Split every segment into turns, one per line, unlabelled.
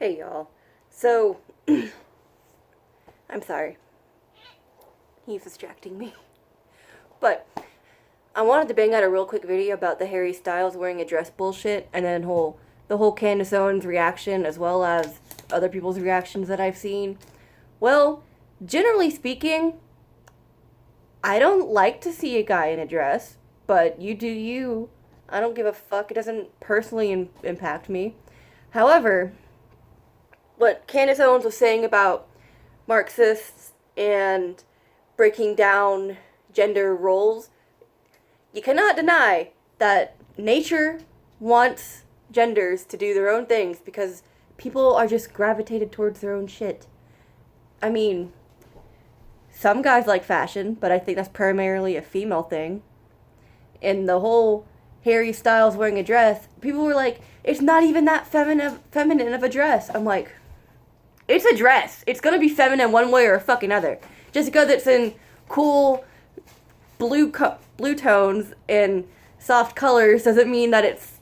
Hey y'all. So, I'm sorry. He's distracting me. But, I wanted to bang out a real quick video about the Harry Styles wearing a dress bullshit, and then the whole Candace Owens reaction, as well as other people's reactions that I've seen. Well, generally speaking, I don't like to see a guy in a dress, but you do you. I don't give a fuck. It doesn't personally impact me. However, what Candace Owens was saying about Marxists and breaking down gender roles, you cannot deny that nature wants genders to do their own things because people are just gravitated towards their own shit. I mean, some guys like fashion, but I think that's primarily a female thing. And the whole Harry Styles wearing a dress, people were like, it's not even that feminine of a dress. I'm like, it's a dress. It's gonna be feminine one way or fucking other. Just because it's in cool blue tones and soft colors doesn't mean that it's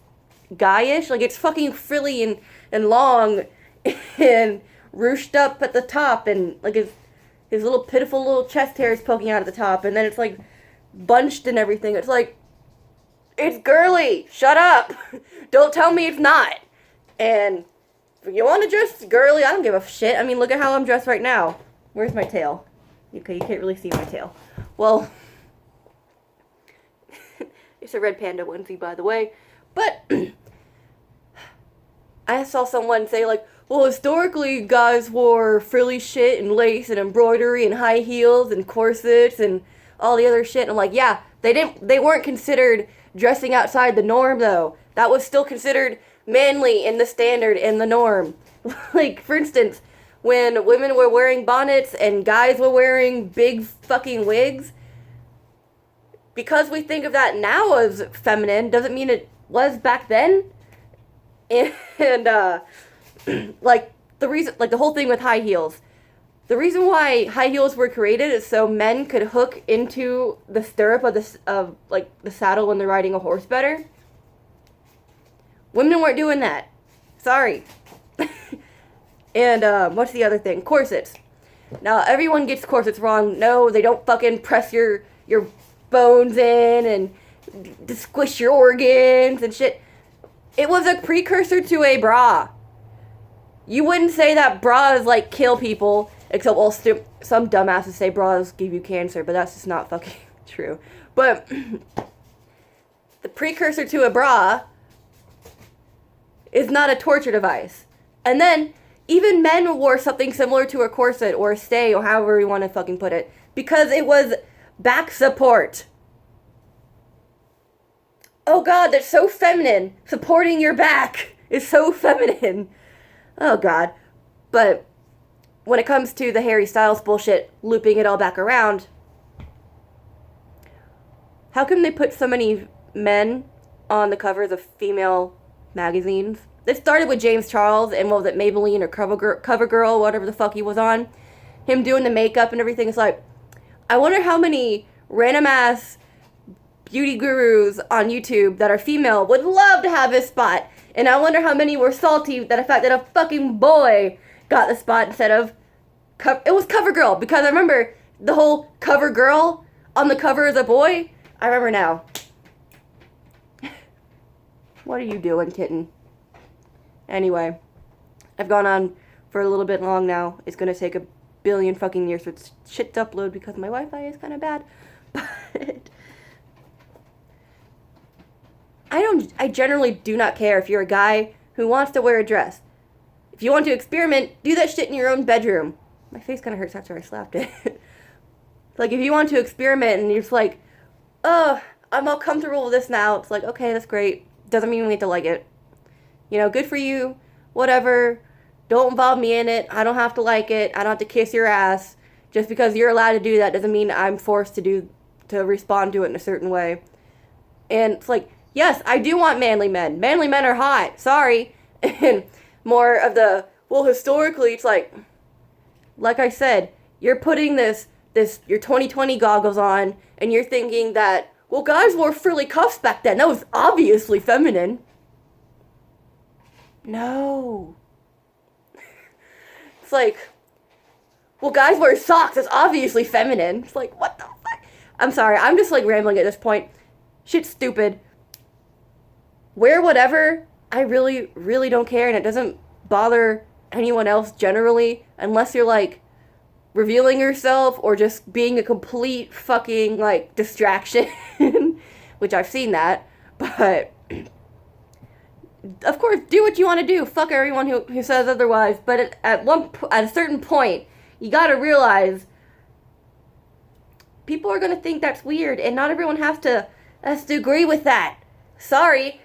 guyish. Like, it's fucking frilly and long and ruched up at the top, and like his little pitiful little chest hair is poking out at the top, and then it's like bunched and everything. It's like, it's girly. Shut up. Don't tell me it's not. And if you want to dress girly, I don't give a shit. I mean, look at how I'm dressed right now. Where's my tail? Okay, you can't really see my tail. Well, it's a red panda onesie, by the way. But I saw someone say, like, well, historically, guys wore frilly shit and lace and embroidery and high heels and corsets and all the other shit. And I'm like, yeah, they weren't considered dressing outside the norm, though. That was still considered manly in the standard in the norm. Like, for instance, when women were wearing bonnets and guys were wearing big fucking wigs, because we think of that now as feminine doesn't mean it was back then. And like, the reason, like, the whole thing with high heels, the reason why high heels were created is so men could hook into the stirrup of the saddle when they're riding a horse better. Women weren't doing that. Sorry. And what's the other thing? Corsets. Now, everyone gets corsets wrong. No, they don't fucking press your bones in and squish your organs and shit. It was a precursor to a bra. You wouldn't say that bras, like, kill people, except, well, some dumbasses say bras give you cancer, but that's just not fucking true. But the precursor to a bra is not a torture device. And then, even men wore something similar to a corset or a stay or however you want to fucking put it, because it was back support. Oh god, that's so feminine. Supporting your back is so feminine. Oh god. But when it comes to the Harry Styles bullshit, looping it all back around, how come they put so many men on the covers of female magazines? It started with James Charles and, what was it, Maybelline or CoverGirl, whatever the fuck he was on. Him doing the makeup and everything. It's like, I wonder how many random ass beauty gurus on YouTube that are female would love to have his spot. And I wonder how many were salty that the fact that a fucking boy got the spot instead of it was CoverGirl, because I remember the whole CoverGirl on the cover as a boy. I remember now. What are you doing, kitten? Anyway, I've gone on for a little bit long now. It's gonna take a billion fucking years for shit to upload because my Wi-Fi is kind of bad. But I generally do not care if you're a guy who wants to wear a dress. If you want to experiment, do that shit in your own bedroom. My face kind of hurts after I slapped it. Like, if you want to experiment and you're just like, oh, I'm all comfortable with this now, it's like, okay, that's great. Doesn't mean we have to like it. You know, good for you. Whatever. Don't involve me in it. I don't have to like it. I don't have to kiss your ass. Just because you're allowed to do that doesn't mean I'm forced to respond to it in a certain way. And it's like, yes, I do want manly men. Manly men are hot. Sorry. And more of the, well, historically, it's like I said, you're putting your 2020 goggles on, and you're thinking that, well, guys wore frilly cuffs back then. That was obviously feminine. No. It's like, well, guys wear socks. It's obviously feminine. It's like, what the fuck? I'm sorry. I'm just like rambling at this point. Shit's stupid. Wear whatever. I really, really don't care, and it doesn't bother anyone else generally, unless you're like revealing yourself or just being a complete fucking like distraction, which I've seen that. But of course, do what you want to do. Fuck everyone who says otherwise. But at a certain point, you gotta realize people are gonna think that's weird, and not everyone has to agree with that. Sorry,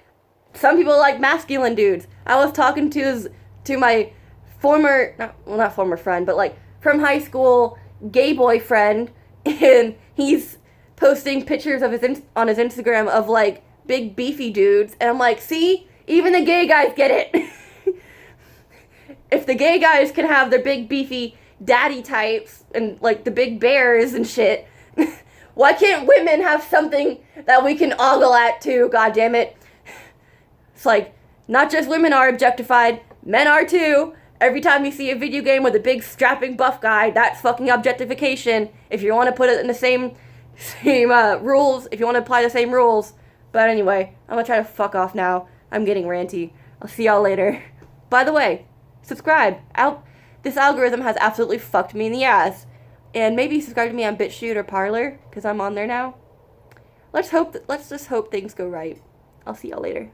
some people like masculine dudes. I was talking to my former, not former friend, but like from high school gay boyfriend, and he's posting pictures of on his Instagram of like big beefy dudes, and I'm like, see, even the gay guys get it. If the gay guys can have their big beefy daddy types and like the big bears and shit, why can't women have something that we can ogle at too? God damn it. It's like, not just women are objectified, men are too. Every time you see a video game with a big strapping buff guy, that's fucking objectification. If you want to put it in the same rules, if you want to apply the same rules. But anyway, I'm gonna try to fuck off now. I'm getting ranty. I'll see y'all later. By the way, subscribe. This algorithm has absolutely fucked me in the ass. And maybe subscribe to me on BitChute or Parler, because I'm on there now. Let's just hope things go right. I'll see y'all later.